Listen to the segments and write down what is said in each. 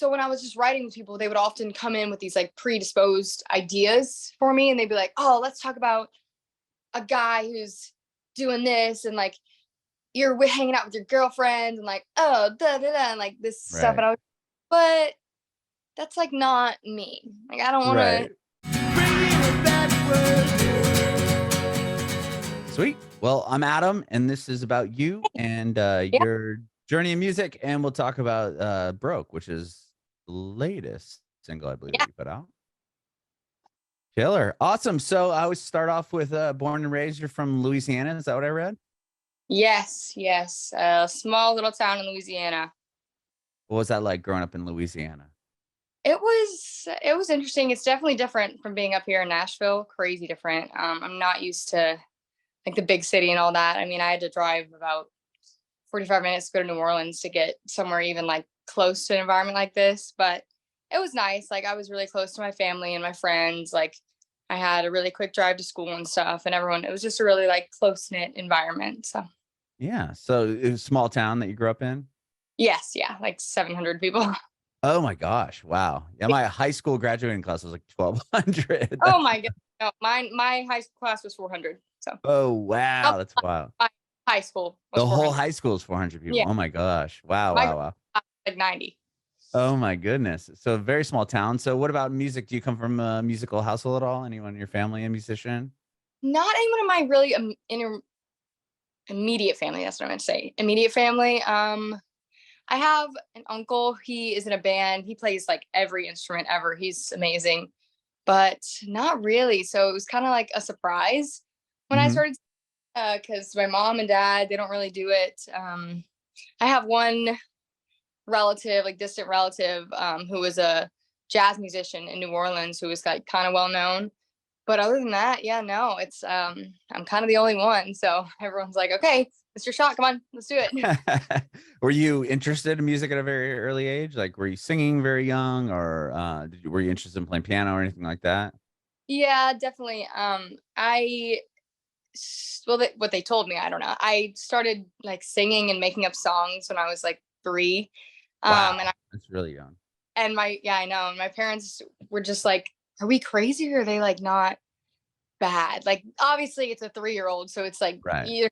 so when I was just writing with people, they would often come in with these like predisposed ideas for me, and they'd be like, "Oh, let's talk about a guy who's doing this, and like you're hanging out with your girlfriend, and like oh da da da, and like this stuff." Right. And I was, but that's like not me. Like I don't want to. Right. Sweet. Well, I'm Adam, and this is about you and Yeah, your journey in music, and we'll talk about Broke, which is the latest single I believe yeah, that you put out. Killer. Awesome. So I would start off with born and raised. You're from Louisiana. Is that what I read? yes, yes. A small little town in Louisiana. What was that like growing up in Louisiana? It was interesting. It's definitely different from being up here in Nashville. Crazy different. I'm not used to like the big city and all that. I mean, I had to drive about 45 minutes to go to New Orleans to get somewhere even like close to an environment like this. But it was nice. Like I was really close to my family and my friends. Like I had a really quick drive to school and stuff, and everyone. It was just a really like close knit environment. So Yeah. So it was a small town that you grew up in? yes, yeah, like 700 people. Oh my gosh. Wow. Yeah, my high school graduating class was like 1,200. Oh my god. No, my high school class was 400. So Oh wow. oh, That's wild. my high school was The whole 400. high school is 400 people. Yeah, Oh my gosh. Wow, my wow, grade wow. was like 90. Oh my goodness. So a very small town. So what about music? Do you come from a musical household at all? Anyone in your family a musician? Not anyone in my really immediate family. That's what I meant to say. Immediate family. I have an uncle. He is in a band. He plays like every instrument ever. He's amazing, but not really. So it was kind of like a surprise when I Hmm. started, because my mom and dad, they don't really do it. I have one relative, like distant relative, who was a jazz musician in New Orleans, who was like kind of well known. But other than that, yeah, no, it's I'm kind of the only one. So everyone's like, okay, it's your shot. Come on, let's do it. Were you interested in music at a very early age? Like were you singing very young or were you interested in playing piano or anything like that? Yeah, definitely. Well, what they told me, I don't know. I started like singing and making up songs when I was like 3. And Wow. I, That's really young. and my yeah, I know. And my parents were just like, "Are we crazy, or are they like not bad?" Like obviously it's a 3-year-old, so it's like Right. either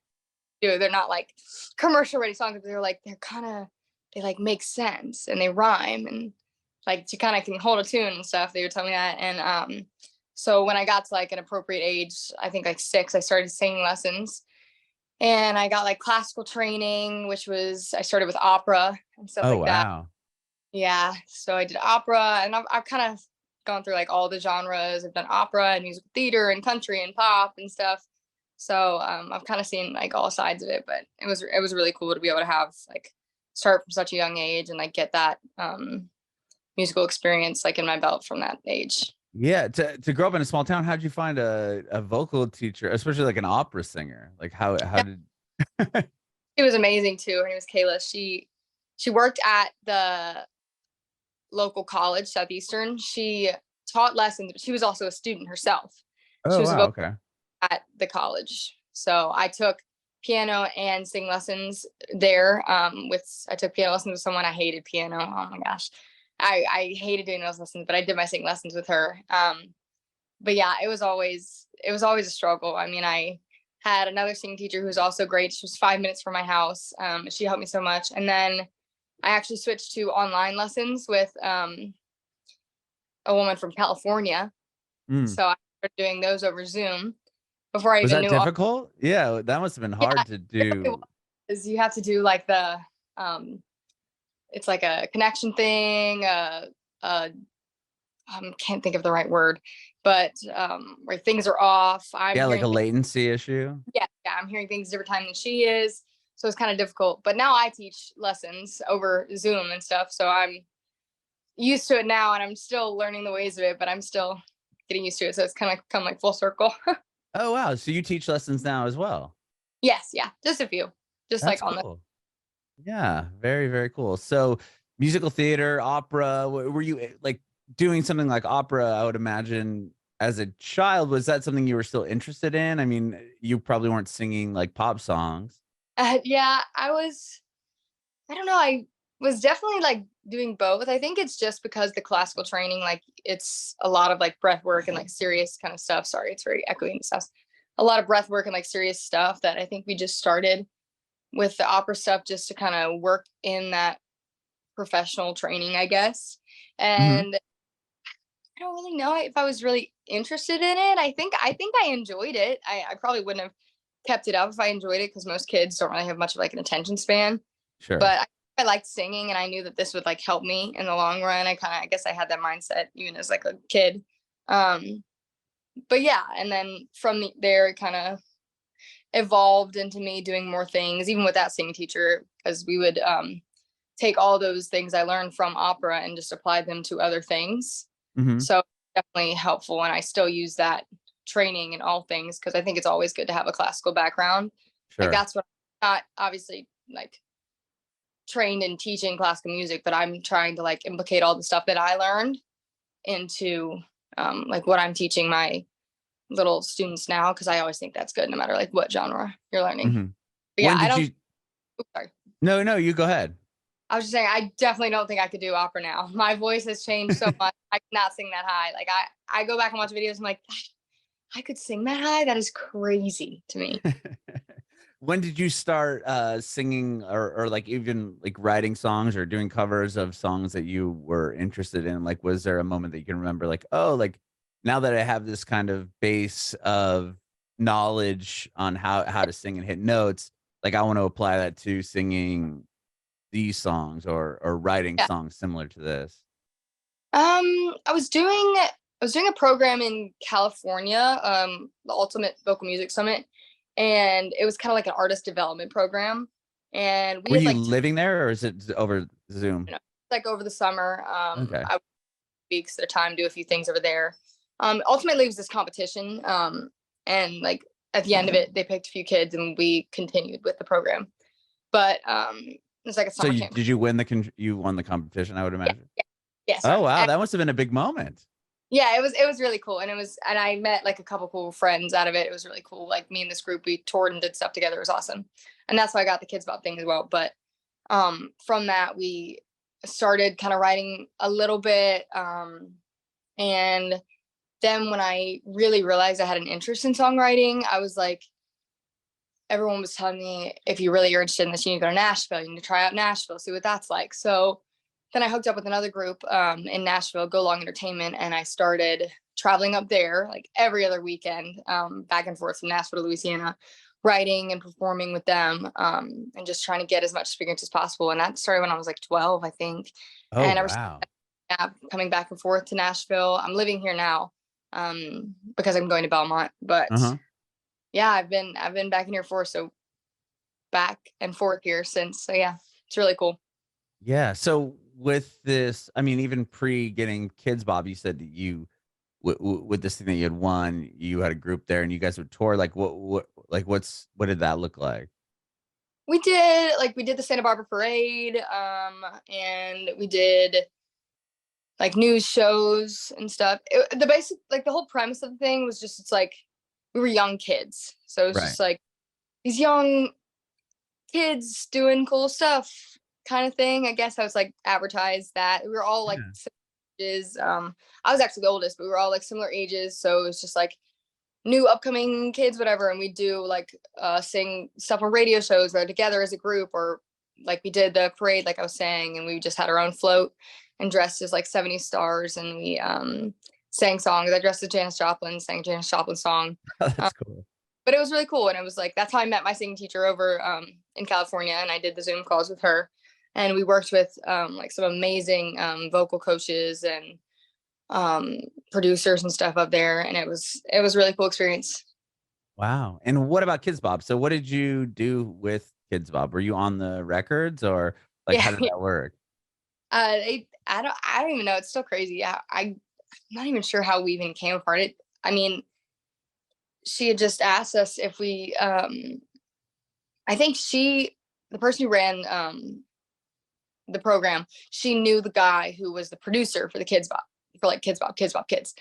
they're not like commercial ready songs, but they're like they're kind of they like make sense and they rhyme, and like you kind of can hold a tune and stuff. They would tell me that. And so when I got to like an appropriate age, I think like 6, I started singing lessons, and I got like classical training, which was I started with opera and stuff Oh like that. wow. Yeah, so I did opera, and I've kind of gone through like all the genres. I've done opera and musical theater and country and pop and stuff. So I've kind of seen like all sides of it, but it was really cool to be able to have like start from such a young age and like get that musical experience like in my belt from that age. Yeah, to grow up in a small town, how'd you find a vocal teacher, especially like an opera singer? Like how Yeah, did she was amazing too. Her name was Kayla. She worked at the local college, Southeastern. She taught lessons, but she was also a student herself. She Oh was a wow, vocal okay. at the college. So I took piano and sing lessons there. I took piano lessons with someone. I hated piano. Oh my gosh. I hated doing those lessons, but I did my sing lessons with her. But yeah, it was always a struggle. I mean, I had another singing teacher who was also great. She was 5 minutes from my house. She helped me so much. And then I actually switched to online lessons with a woman from California. Mm. So I started doing those over Zoom before I Was even that knew all. difficult? Yeah, that must have been Yeah, hard to it really do. was. You have to do like the it's like a connection thing, uh can't think of the right word, but where things are off. I'm Yeah, like hearing a things, latency issue. yeah, I'm hearing things different time than she is. So it's kind of difficult. But now I teach lessons over Zoom and stuff. So I'm used to it now, and I'm still learning the ways of it, but I'm still getting used to it. So it's kind of come like full circle. Oh wow, so you teach lessons now as well. Yes, yeah, just a few. Just That's like on the cool. Yeah, very, very cool. So musical theater, opera, were you like doing something like opera, I would imagine as a child, was that something you were still interested in? I mean, you probably weren't singing like pop songs. yeah, I don't know. was definitely like doing both. I think it's just because the classical training, like it's a lot of like breath work and like serious kind of stuff. Sorry, it's very echoey and stuff. A lot of breath work and like serious stuff that I think we just started with the opera stuff just to kind of work in that professional training, I guess. Mhm. And I don't really know if I was really interested in it. I think I enjoyed it. I probably wouldn't have kept it up if I enjoyed it because most kids don't really have much of like an attention span. Sure. But I liked singing and I knew that this would like help me in the long run. I guess I had that mindset even as like a kid. Um, but yeah, and then from there it kind of evolved into me doing more things, even with that singing teacher, because we would take all those things I learned from opera and just apply them to other things. Mhm. So definitely helpful. And I still use that training in all things because I think it's always good to have a classical background. Like Sure. that's what I'm not obviously like trained in teaching classical music, but I'm trying to like implicate all the stuff that I learned into like what I'm teaching my little students now because I always think that's good no matter like what genre you're learning. Mhm. But yeah, When I did don't. you Oops, sorry. No, no, you go ahead. I was just saying I definitely don't think I could do opera now. My voice has changed so much. I cannot sing that high. Like I go back and watch videos. I'm like, I could sing that high. That is crazy to me. When did you start singing or like even like writing songs or doing covers of songs that you were interested in? Like, was there a moment that you can remember, like, oh, like now that I have this kind of base of knowledge on how to sing and hit notes, like I want to apply that to singing these songs or writing Yeah. songs similar to this? I was doing a program in California, the Ultimate Vocal Music Summit, and it was kind of like an artist development program. And we Were had you like living there or is it over Zoom? like over the summer, Okay. I would weeks at a time do a few things over there. Ultimately, it was this competition, and like at the end of it, they picked a few kids, and we continued with the program. But it's like a So summer camp. did you win you won the competition, I would Yeah, imagine? yeah, yeah. Oh, Sorry. wow, that must have been a big moment. Yeah, it was really cool, and I met like a couple cool friends out of it. It was really cool. Like me and this group, we toured and did stuff together. It was awesome, and that's why I got the Kidz Bop thing as well. But from that, we started kind of writing a little bit, and then when I really realized I had an interest in songwriting, I was like, everyone was telling me if you really are interested in this, you need to go to Nashville. You need to try out Nashville, see what that's like. So then I hooked up with another group in Nashville, Go Long Entertainment, and I started traveling up there like every other weekend, back and forth from Nashville to Louisiana, writing and performing with them, and just trying to get as much experience as possible. And that started when I was like 12, I think. Oh, And ever since, wow. yeah, coming back and forth to Nashville. I'm living here now because I'm going to Belmont, but Uh-huh. yeah, I've been back in here for so back and forth here since. So yeah, it's really cool. Yeah, so with this, I mean, even pre getting Kids Bob, you said that you with this thing that you had won, you had a group there and you guys would tour, like, what did that look like? We did the Santa Barbara parade, and we did like news shows and stuff. The basic, like the whole premise of the thing was just it's like we were young kids, so it was Right. just like these young kids doing cool stuff kind of thing. I guess I was like advertised that we were all like Yeah. ages. I was actually the oldest, but we were all like similar ages, so it was just like new upcoming kids, whatever, and we do like sing stuff on radio shows or together as a group, or like we did the parade, like I was saying, and we just had our own float and dressed as like 70s stars, and we sang songs. I dressed as Janis Joplin, sang Janis Joplin song. That's cool. But it was really cool, and it was like that's how I met my singing teacher over in California, and I did the Zoom calls with her, and we worked with like some amazing vocal coaches and producers and stuff up there, and it was a really cool experience. Wow. And what about Kids Bob? So what did you do with Kids Bob? Were you on the records or like Yeah, how did that work? I don't even know. It's still crazy. Yeah, I'm not even sure how we even came apart. I mean, she had just asked us if we. I think the person who ran the program, she knew the guy who was the producer for the Kids Bop, for like Kids Bop Kids,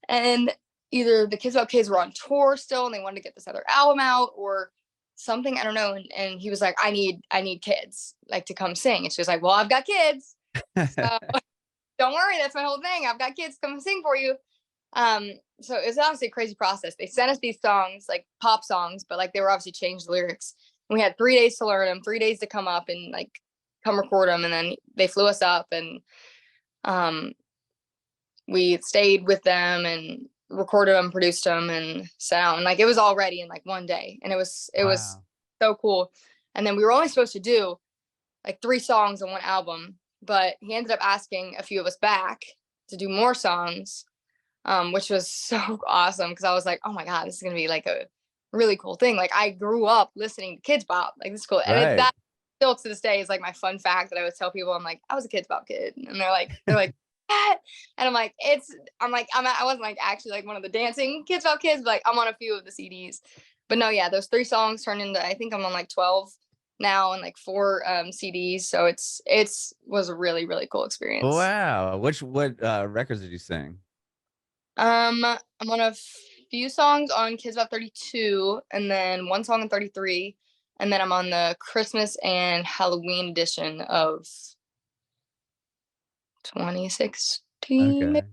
and either the Kids Bop Kids were on tour still and they wanted to get this other album out, or something, I don't know, and he was like, I need kids like to come sing. And she was like, well, I've got kids, so don't worry, that's my whole thing. I've got kids come sing for you. So it was obviously a crazy process. They sent us these songs, like pop songs, but like they were obviously changed the lyrics. And we had 3 days to learn them, 3 days to come up and like come record them. And then they flew us up, and we stayed with them and recorded them, produced them, and sent out. And like it was all ready in like one day, and it was Wow. so cool. And then we were only supposed to do like 3 songs on one album, but he ended up asking a few of us back to do more songs, which was so awesome, because I was like, oh my God, this is gonna be like a really cool thing. Like I grew up listening to Kidz Bop, like this is cool. And Right. that still to this day is like my fun fact that I would tell people. I'm like, I was a Kidz Bop kid, and they're like what? And I'm like, I wasn't like actually like one of the dancing Kidz Bop kids, but like I'm on a few of the CDs. But no, yeah, those 3 songs turned into, I think I'm on like 12 now, and like 4 CDs. So it's was a really, really cool experience. Wow. What records did you sing? I'm on a few songs on Kidz Bop 32, and then 1 song on 33, and then I'm on the Christmas and Halloween edition of 2016, Okay.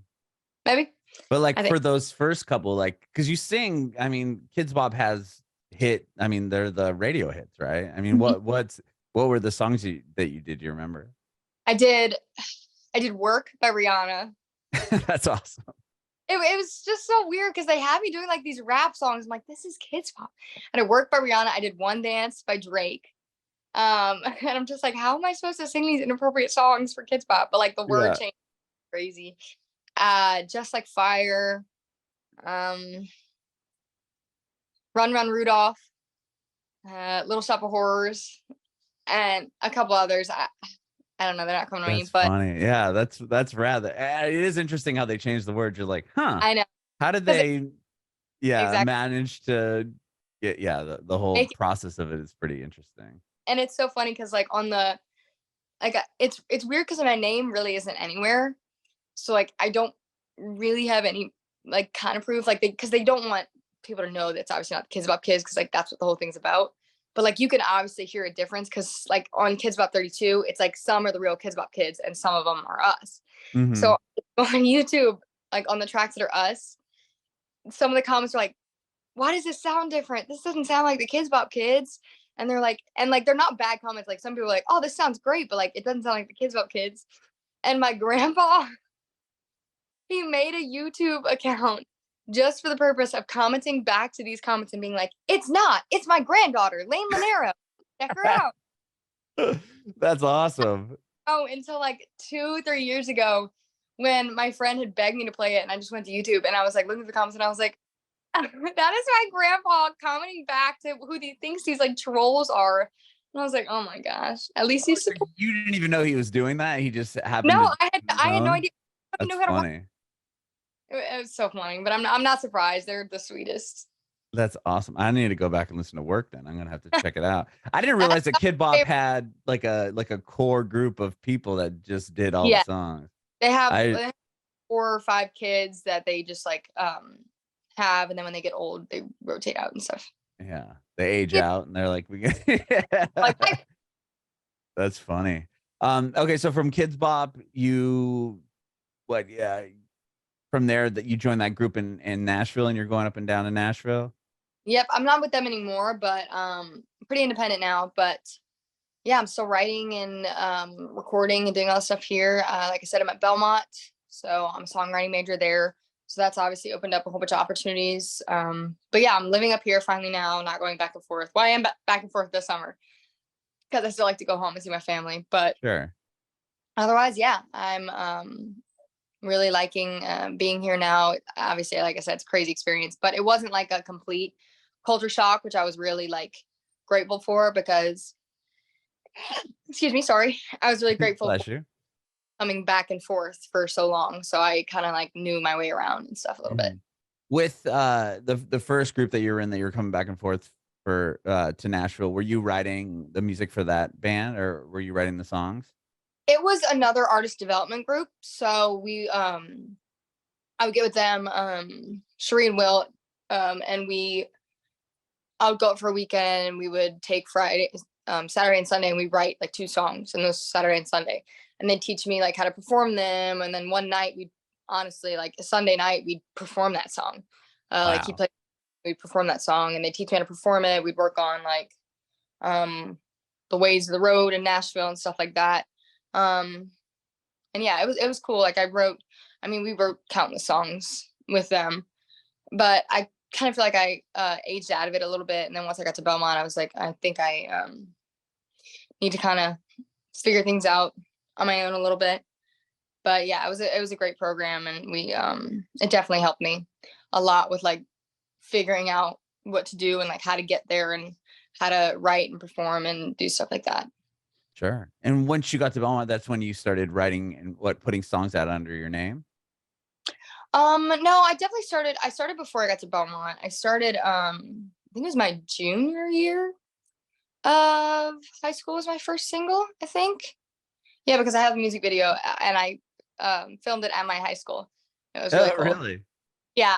maybe. But I like think. for those first couple, like, because you sing, I mean, Kidz Bop has hit, I mean, they're the radio hits, right? I mean, Mhm. what were the songs that you did? Do you remember? I did Work by Rihanna. That's awesome. It was just so weird because they had me doing like these rap songs. I'm like, this is Kidz Bop. I did Work by Rihanna. I did One Dance by Drake. And I'm just like, how am I supposed to sing these inappropriate songs for Kidz Bop? But like the word Yeah. change crazy. Just Like Fire, um, Run Run Rudolph, Little Shop of Horrors, and a couple others. I don't know, they're not coming to me, That's but funny. Yeah, that's rather. It is interesting how they changed the word. You're like, huh? I know, How did because they? Yeah, exactly manage to get. Yeah, the whole make it, process of it is pretty interesting. and it's so funny because like on the like it's weird because my name really isn't anywhere, so like I don't really have any like kind of proof, like because they don't want people to know that's obviously not Kids About Kids, because like that's what the whole thing's about. But like you can obviously hear a difference because like on Kids About 32, it's like some are the real Kids About Kids and some of them are us. Hmm. So on YouTube, like on the tracks that are us, some of the comments are like, why does this sound different? This doesn't sound like the Kids Bop Kids. And they're like, and like they're not bad comments. Like some people are like, oh, this sounds great, but like it doesn't sound like the Kids Bop Kids. And my grandpa, he made a YouTube account just for the purpose of commenting back to these comments and being like, it's not, it's my granddaughter, Laine Lonero. Check her out. That's awesome. Oh, until like 2, 3 years ago when my friend had begged me to play it, and I just went to YouTube and I was like looking at the comments and I was like, that is my grandpa commenting back to who he thinks these like trolls are. And I was like, oh my gosh, at least he's So supporting. you didn't even know he was doing that. He just happened to No, do it on his I had no own. idea. I didn't That's know how to work. funny. It was so funny, but I'm not surprised. They're the sweetest. That's awesome. I need to go back and listen to Work then. I'm gonna have to check it out. I didn't That's realize that my Kid Bop favorite. had like a core group of people that just did all the Yeah, songs. they have, I they have 4 or 5 kids that they just like have, and then when they get old, they rotate out and stuff. Yeah, they age Yeah, out and they're like, we like That's funny. Okay, so from Kids Bop, you what? Yeah, from there that you joined that group in Nashville, and you're going up and down in Nashville. yep, I'm not with them anymore, but pretty independent now. But yeah, I'm still writing and recording and doing all that stuff here. Like I said, I'm at Belmont, so I'm a songwriting major there. So that's obviously opened up a whole bunch of opportunities. But yeah, I'm living up here finally now, not going back and forth. Well, I am back and forth this summer because I still like to go home and see my family. But Sure. otherwise, yeah, I'm really liking being here now. Obviously, like I said, it's a crazy experience, but it wasn't like a complete culture shock, which I was really like grateful for, because excuse me, sorry, I was really grateful for Bless you. coming back and forth for so long, so I kind of like knew my way around and stuff a little bit. Mhm. With the first group that you were in, that you were coming back and forth for to Nashville, were you writing the music for that band, or were you writing the songs? It was another artist development group, so we I would get with them, Sheree and Will, and we I would go out for a weekend and we would take Friday, Saturday and Sunday, and we write like 2 songs in those Saturday and Sunday, and they teach me like how to perform them. And then one night we honestly like a Sunday night we'd perform that song. Like he Wow. played, we'd perform that song and they teach me how to perform it. We'd work on like the ways of the road in Nashville and stuff like that. And yeah, it was cool. Like we wrote countless songs with them, but I kind of feel like I aged out of it a little bit. And then once I got to Belmont, I was like, I think I need to kind of figure things out on my own a little bit. But yeah, it was a great program, and we it definitely helped me a lot with like figuring out what to do and like how to get there and how to write and perform and do stuff like that. Sure. And once you got to Belmont, that's when you started writing and putting songs out under your name? No, I started before I got to Belmont. I started I think it was my junior year of high school was my first single, I think. Yeah, because I have a music video and I filmed it at my high school. It was really Oh, cool. really? Yeah,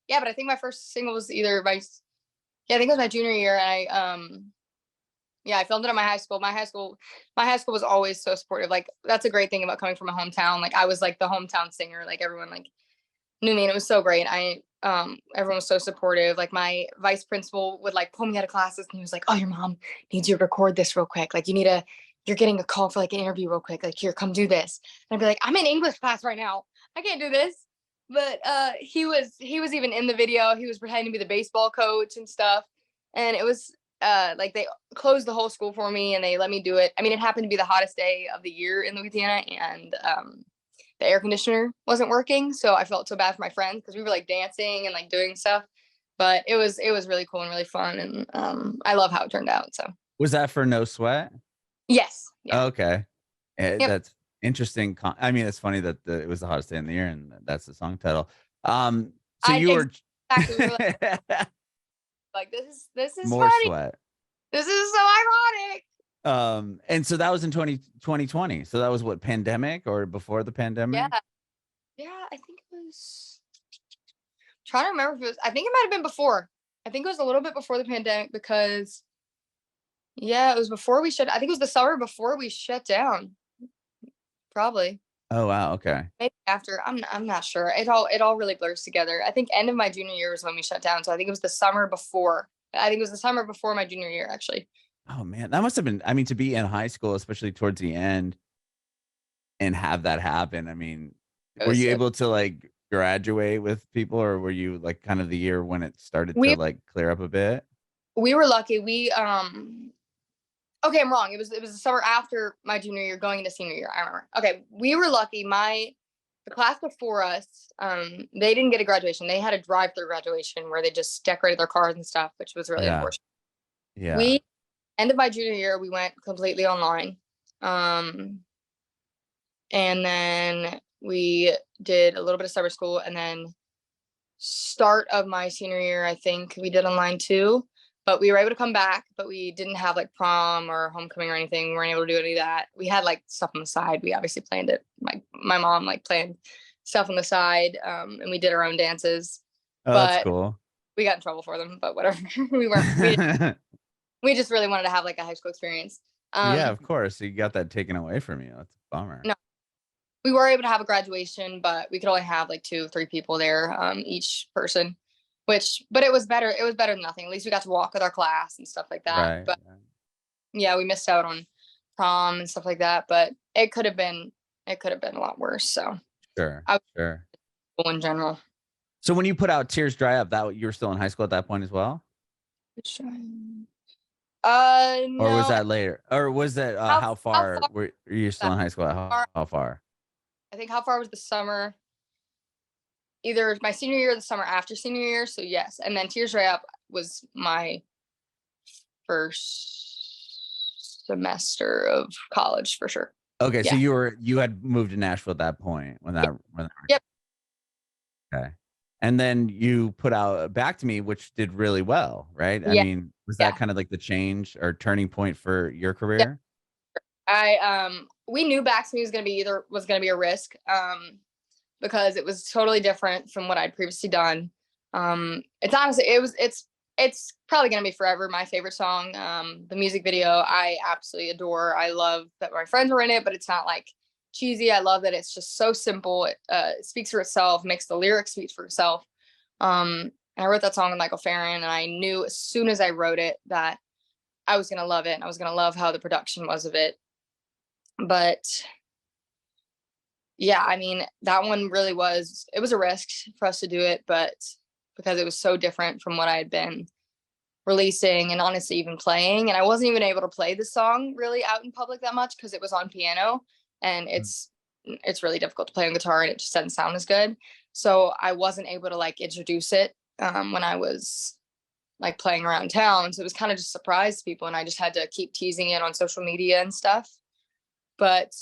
yeah, but I think my first single was I think it was my junior year, and I filmed it at my high school. My high school was always so supportive. Like that's a great thing about coming from a hometown. Like I was like the hometown singer. Like everyone like knew me, and it was so great. Everyone was so supportive. Like my vice principal would like pull me out of classes, and he was like, "Oh, your mom needs you to record this real quick. Like you're getting a call for like an interview real quick. Like here, come do this." And I'd be like, "I'm in English class right now. I can't do this." But he was even in the video. He was pretending to be the baseball coach and stuff. And it was like they closed the whole school for me and they let me do it. I mean, it happened to be the hottest day of the year in Louisiana, and the air conditioner wasn't working, so I felt so bad for my friends because we were like dancing and like doing stuff. But it was really cool and really fun, and I love how it turned out. So Was that for No Sweat? yes, yeah, Okay. yep. That's interesting. I mean, it's funny that it was the hottest day in the year, and that's the song title. So you were Exactly. We were like, this is more funny. sweat. This is so ironic. And so that was in 2020. So that was what, pandemic or before the pandemic? Yeah, yeah. I think it was. Trying to remember if it was. I think it might have been before. I think it was a little bit before the pandemic because, yeah, it was before we shut. I think it was the summer before we shut down. Probably. Oh, wow. Okay. Maybe after. I'm not sure. It all really blurs together. I think end of my junior year was when we shut down. So I think it was the summer before. I think it was the summer before my junior year, actually. Oh, man. That must have been, I mean, to be in high school, especially towards the end and have that happen. I mean, It were was you so. able to like graduate with people, or were you like kind of the year when it started to We like clear up a bit? we were lucky. Okay, I'm wrong. It was the summer after my junior year, going into senior year. I remember. Okay, we were lucky. The class before us, they didn't get a graduation. They had a drive-through graduation where they just decorated their cars and stuff, which was really Yeah. unfortunate. Yeah. We End of my junior year, we went completely online, and then we did a little bit of summer school, and then start of my senior year, I think we did online too. But we were able to come back, but we didn't have like prom or homecoming or anything. We weren't able to do any of that. We had like stuff on the side. We obviously planned it. My mom like planned stuff on the side, and we did our own dances. Oh, that's But cool. we got in trouble for them. But whatever. We just really wanted to have like a high school experience. Yeah, Um, of course. You got that taken away from you. That's a bummer. no, we were able to have a graduation, but we could only have like 2 or 3 people there, each person. But it was better. It was better than nothing. At least we got to walk with our class and stuff like that. Right. But yeah, we missed out on prom and stuff like that. But it could have been a lot worse. So Sure. I was Sure. cool in general. So when you put out Tears Dry Up, that you were still in high school at that point as well? Or was No. that later? Or was that how far were you still in high school? How far? I think how far was the summer? Either my senior year or the summer after senior year. So yes. And then Tears Dry Up was my first semester of college for sure. Okay, so Yeah. you had moved to Nashville at that point when that Yep. okay. And then you put out Back to Me, which did really well, right? I Yeah. mean, was that Yeah. kind of like the change or turning point for your Yeah. career? We knew Back to Me was gonna be a risk, because it was totally different from what I'd previously done. It's honestly it's it's probably going to be forever my favorite song. The music video I absolutely adore. I love that my friends were in it, but it's not like cheesy. I love that it's just so simple. It speaks for itself, makes the lyrics speak for itself. And I wrote that song with Michael Farron, and I knew as soon as I wrote it that I was going to love it, and I was going to love how the production was of it. But yeah, I mean, that one really it was a risk for us to do it, but because it was so different from what I had been releasing and honestly even playing. And I wasn't even able to play the song really out in public that much because it was on piano, and it's really difficult to play on guitar, and it just doesn't sound as good. So I wasn't able to like introduce it when I was like playing around town. So it was kind of just a surprise to people, and I just had to keep teasing it on social media and stuff. But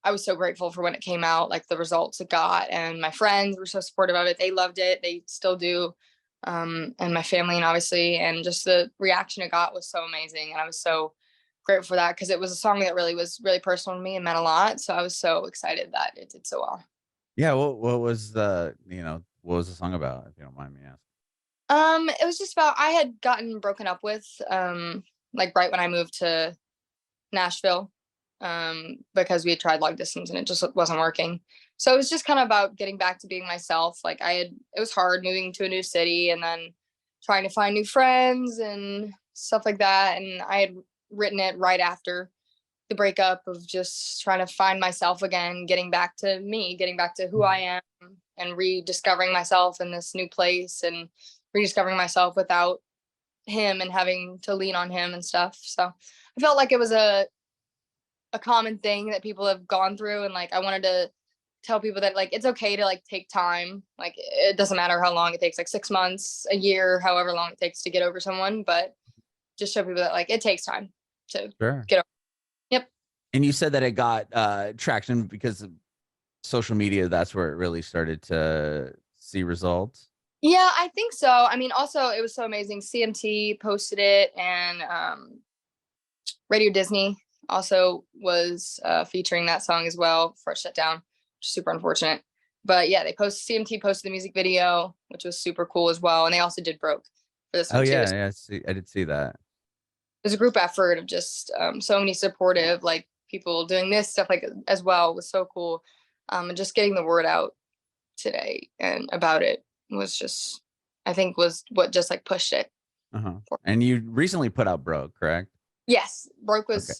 I was so grateful for when it came out, like the results it got, and my friends were so supportive of it. They loved it. They still do. And my family, and obviously, and just the reaction it got was so amazing. And I was so grateful for that because it was a song that was really personal to me and meant a lot. So I was so excited that it did so well. Yeah. What was what was the song about, if you don't mind me asking? It was just about, I had gotten broken up with, like right when I moved to Nashville, because we had tried long distance and it just wasn't working. So it was just kind of about getting back to being myself. Like it was hard moving to a new city and then trying to find new friends and stuff like that. And I had written it right after the breakup, of just trying to find myself again, getting back to me, getting back to who I am, and rediscovering myself in this new place, and rediscovering myself without him and having to lean on him and stuff. So I felt like it was a common thing that people have gone through, and like I wanted to tell people that like it's okay to like take time. Like it doesn't matter how long it takes, like 6 months, a year, however long it takes to get over someone, but just show people that like it takes time to Sure. get over. Yep. And you said that it got traction because of social media. That's where it really started to see results. Yeah, I think so. I mean, also it was so amazing. CMT posted it, and Radio Disney also was featuring that song as well before it shut down, which is super unfortunate. But yeah, CMT posted the music video, which was super cool as well. And they also did Broke for this Oh one too. yeah, yeah. I did see that. It was a group effort of just so many supportive like people doing this stuff like as well, was so cool. And just getting the word out today and about it was just, I think, was what just like pushed it. And you recently put out Broke, correct? Yes, Broke was, Okay.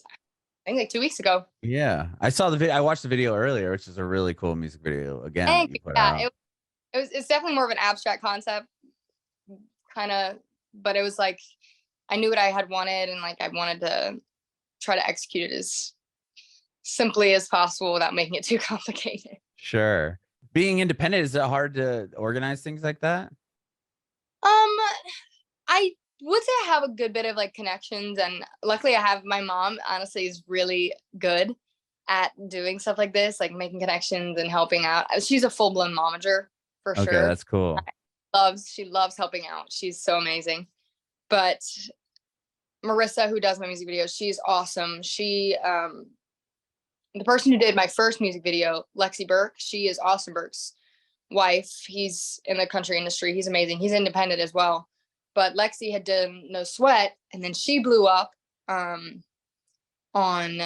I think, like 2 weeks ago. Yeah, I saw the video. I watched the video earlier, which is a really cool music video. Again, that you put out. It's definitely more of an abstract concept, kind of, but it was like I knew what I had wanted, and like I wanted to try to execute it as simply as possible without making it too complicated. Sure. Being independent, is it hard to organize things like that? I would say I have a good bit of like connections, and luckily I have my mom, honestly, is really good at doing stuff like this, like making connections and helping out. She's a full-blown momager for Okay, sure. that's cool. She loves helping out. She's so amazing. But Marissa, who does my music videos, she's awesome. She the person who did my first music video, Lexi Burke, she is Austin Burke's wife. He's in the country industry. He's amazing. He's independent as well. But Lexi had done No Sweat, and then she blew up on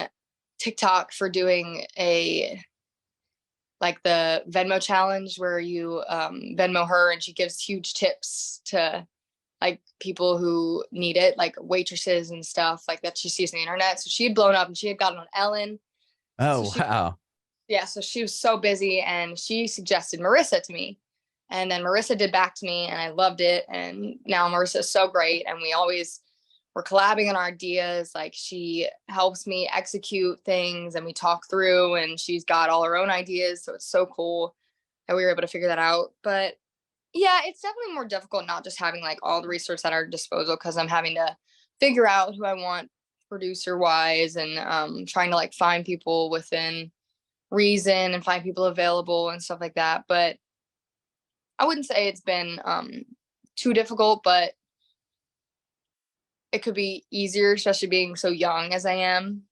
TikTok for doing like the Venmo challenge, where you Venmo her and she gives huge tips to like people who need it, like waitresses and stuff like that she sees on the internet. So she had blown up, and she had gotten on Ellen. Oh, wow. Yeah, so she was so busy, and she suggested Marissa to me. And then Marissa did back to me, and I loved it. And now Marissa is so great, and we're collabing on our ideas. Like she helps me execute things, and we talk through, and she's got all her own ideas. So it's so cool that we were able to figure that out. But yeah, it's definitely more difficult not just having like all the resources at our disposal, because I'm having to figure out who I want producer wise, and trying to like find people within reason and find people available and stuff like that. But I wouldn't say it's been too difficult, but it could be easier, especially being so young as I am.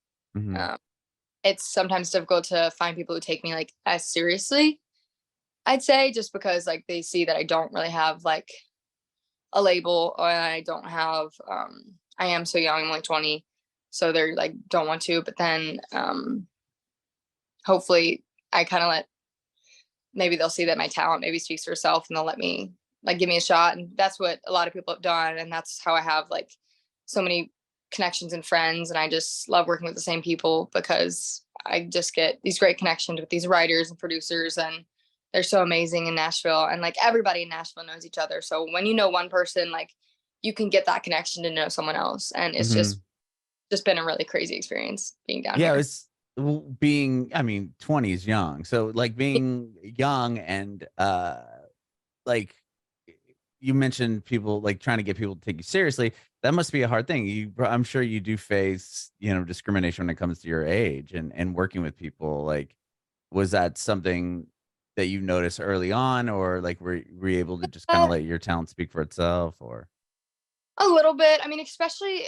It's sometimes difficult to find people who take me like as seriously, I'd say, just because like they see that I don't really have like a label, and I don't have, I am so young, I'm only 20. So they're like, don't want to, but then, hopefully I kind of maybe they'll see that my talent maybe speaks for itself and they'll let me like give me a shot. And that's what a lot of people have done. And that's how I have like so many connections and friends. And I just love working with the same people because I just get these great connections with these writers and producers, and they're so amazing in Nashville. And like everybody in Nashville knows each other. So when you know one person, like you can get that connection to know someone else. And it's just been a really crazy experience being down here. It's being, I mean, 20 is young. So like being young and like you mentioned people like trying to get people to take you seriously. That must be a hard thing. I'm sure you do face, discrimination when it comes to your age and working with people. Like, was that something that you noticed early on, or like were you able to just kind of let your talent speak for itself? Or a little bit. I mean, especially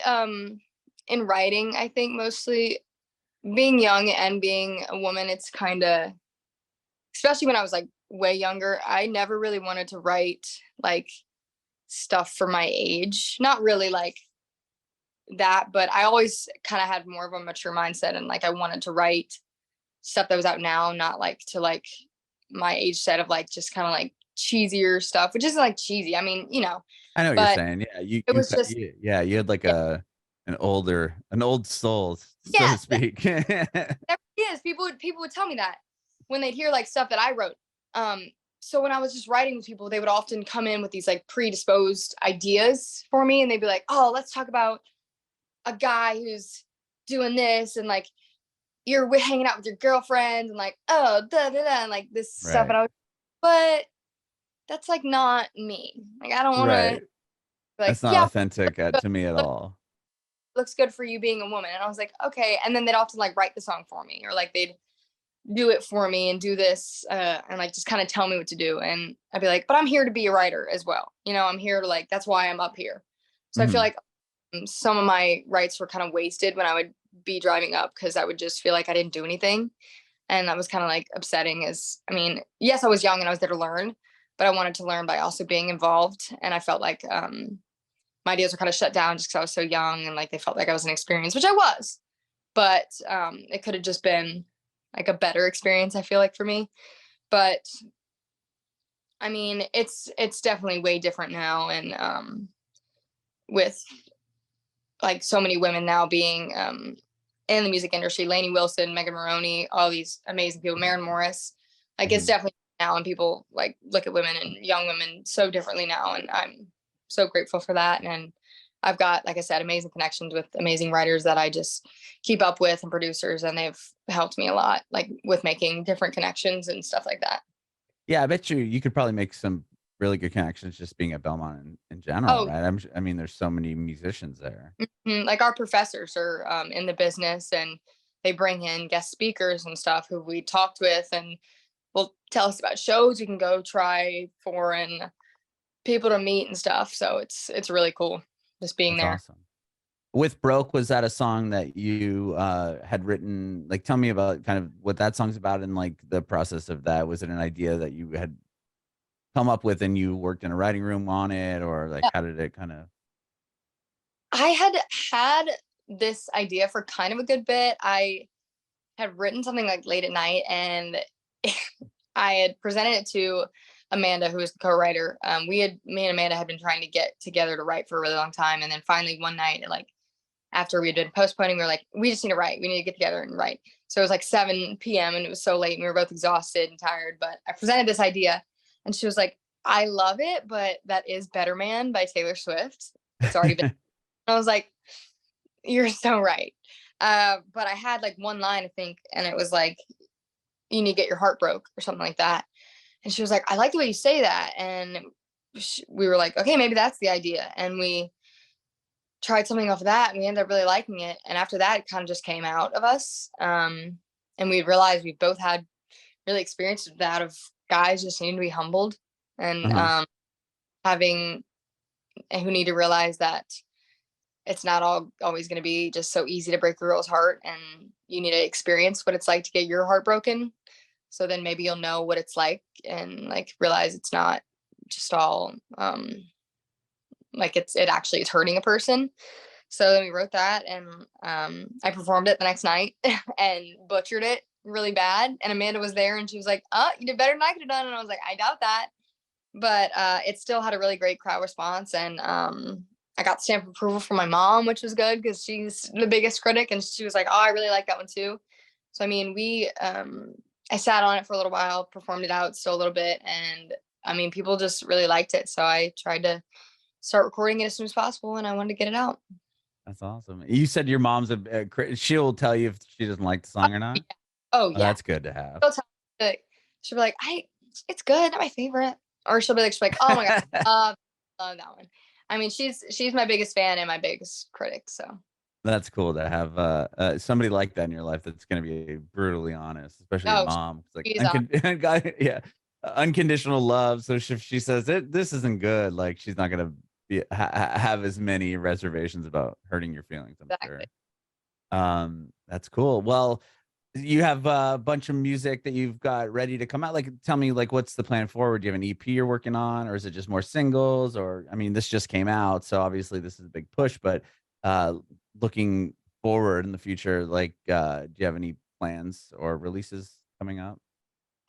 in writing, I think mostly being young and being a woman, it's kind of, especially when I was like way younger, I never really wanted to write like stuff for my age. Not really like that, but I always kind of had more of a mature mindset, and like I wanted to write stuff that was out now, not like to like my age set of like just kind of like cheesier stuff, which isn't like cheesy. I mean, I know what you're saying. Yeah, it was just you had like an old soul, so to yes, speak. that is. People would tell me that when they'd hear like stuff that I wrote. So when I was just writing with people, they would often come in with these like predisposed ideas for me, and they'd be like, "Oh, let's talk about a guy who's doing this, and like you're hanging out with your girlfriend, and like oh da da da, and like this stuff." Right. And I was, but that's like not me. Like I don't want to Right. like That's not yeah, authentic to me at all. looks good for you being a woman. And I was like, okay. And then they'd often like write the song for me, or like they'd do it for me and do this and like just kind of tell me what to do. And I'd be like, but I'm here to be a writer as well. I'm here to like, that's why I'm up here. So I feel like some of my rights were kind of wasted when I would be driving up, because I would just feel like I didn't do anything. And that was kind of like upsetting. I mean, yes, I was young and I was there to learn, but I wanted to learn by also being involved. And I felt like my ideas were kind of shut down just because I was so young, and like they felt like I was inexperienced, which I was. But it could have just been like a better experience, I feel like, for me. But I mean, it's definitely way different now, and with like so many women now being in the music industry, Lainey Wilson, Megan Maroney, all these amazing people, Maren Morris. Like it's definitely now, and people like look at women and young women so differently now, and I'm so grateful for that. And I've got, like I said, amazing connections with amazing writers that I just keep up with, and producers, and they've helped me a lot, like with making different connections and stuff like that. Yeah, I bet you could probably make some really good connections just being at Belmont in general, Oh, right? I mean, there's so many musicians there. like our professors are in the business, and they bring in guest speakers and stuff who we talked with, and will tell us about shows we can go try for, and people to meet and stuff. So it's really cool just being That's there. awesome. With Broke, was that a song that you had written? Like, tell me about kind of what that song's about and like the process of that. Was it an idea that you had come up with and you worked in a writing room on it, or like how did it kind of? I had this idea for kind of a good bit. I had written something like late at night, and I had presented it to Amanda, who was the co-writer. Me and Amanda had been trying to get together to write for a really long time. And then finally one night, like after we had been postponing, we were like, we just need to write. We need to get together and write. So it was like 7 p.m. and it was so late, and we were both exhausted and tired. But I presented this idea, and she was like, I love it, but that is Better Man by Taylor Swift. It's already been. I was like, you're so right. But I had like one line, I think, and it was like, you need to get your heart broke or something like that. And she was like, I like the way you say that. And we were like, okay, maybe that's the idea. And we tried something off of that, and we ended up really liking it. And after that, it kind of just came out of us. And we realized we both had really experienced that of guys just needing to be humbled, and having, and who need to realize that it's not always going to be just so easy to break a girl's heart, and you need to experience what it's like to get your heart broken. So then maybe you'll know what it's like, and like realize it's not just all like it actually is hurting a person. So then we wrote that, and I performed it the next night and butchered it really bad. And Amanda was there, and she was like, you did better than I could have done. And I was like, I doubt that. But it still had a really great crowd response. And I got stamp of approval from my mom, which was good because she's the biggest critic. And she was like, oh, I really like that one too. So, I mean, I sat on it for a little while, performed it out still a little bit. And I mean, people just really liked it. So I tried to start recording it as soon as possible, and I wanted to get it out. That's awesome. You said your mom's she'll tell you if she doesn't like the song or not. Yeah. Oh yeah. That's good to have. She'll be like, it's good, not my favorite. Or she'll be like, oh my God, love that one. I mean, she's my biggest fan and my biggest critic. So that's cool to have somebody like that in your life that's going to be brutally honest, especially your mom. It's like yeah, unconditional love. So if she says this isn't good, like she's not going to have as many reservations about hurting your feelings. I'm exactly. sure. That's cool. Well, you have a bunch of music that you've got ready to come out. Like, tell me, like, what's the plan forward? Do you have an EP you're working on, or is it just more singles? Or, I mean, this just came out, so obviously this is a big push, but looking forward in the future, like, do you have any plans or releases coming up?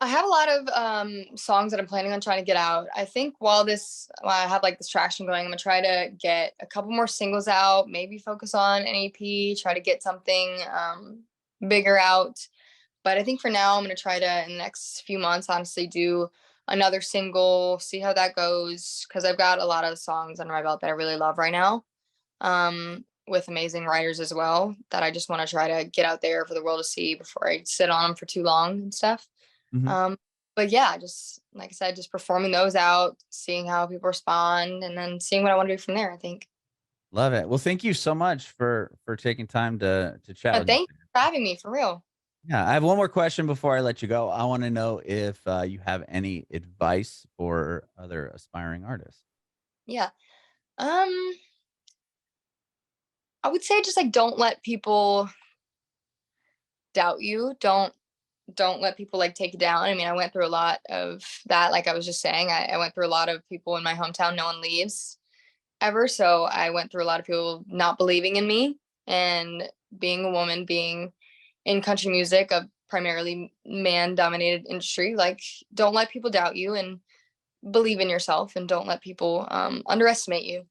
I have a lot of songs that I'm planning on trying to get out. I think while I have like this traction going, I'm gonna try to get a couple more singles out, maybe focus on an EP, try to get something bigger out. But I think for now, I'm going to try to, in the next few months, honestly, do another single, see how that goes. Because I've got a lot of songs under my belt that I really love right now, with amazing writers as well, that I just want to try to get out there for the world to see before I sit on them for too long and stuff. Mhm. But yeah, just like I said, just performing those out, seeing how people respond, and then seeing what I want to do from there, I think. Love it. Well, thank you so much for taking time to chat with me. Thank you for having me, for real. Yeah, I have one more question before I let you go. I want to know if you have any advice for other aspiring artists. Yeah. I would say just like don't let people doubt you. Don't let people like take you down. I mean, I went through a lot of that. Like I was just saying, I went through a lot of people in my hometown, no one leaves ever. So I went through a lot of people not believing in me, and being a woman, being in country music, a primarily man dominated industry, like don't let people doubt you, and believe in yourself, and don't let people underestimate you.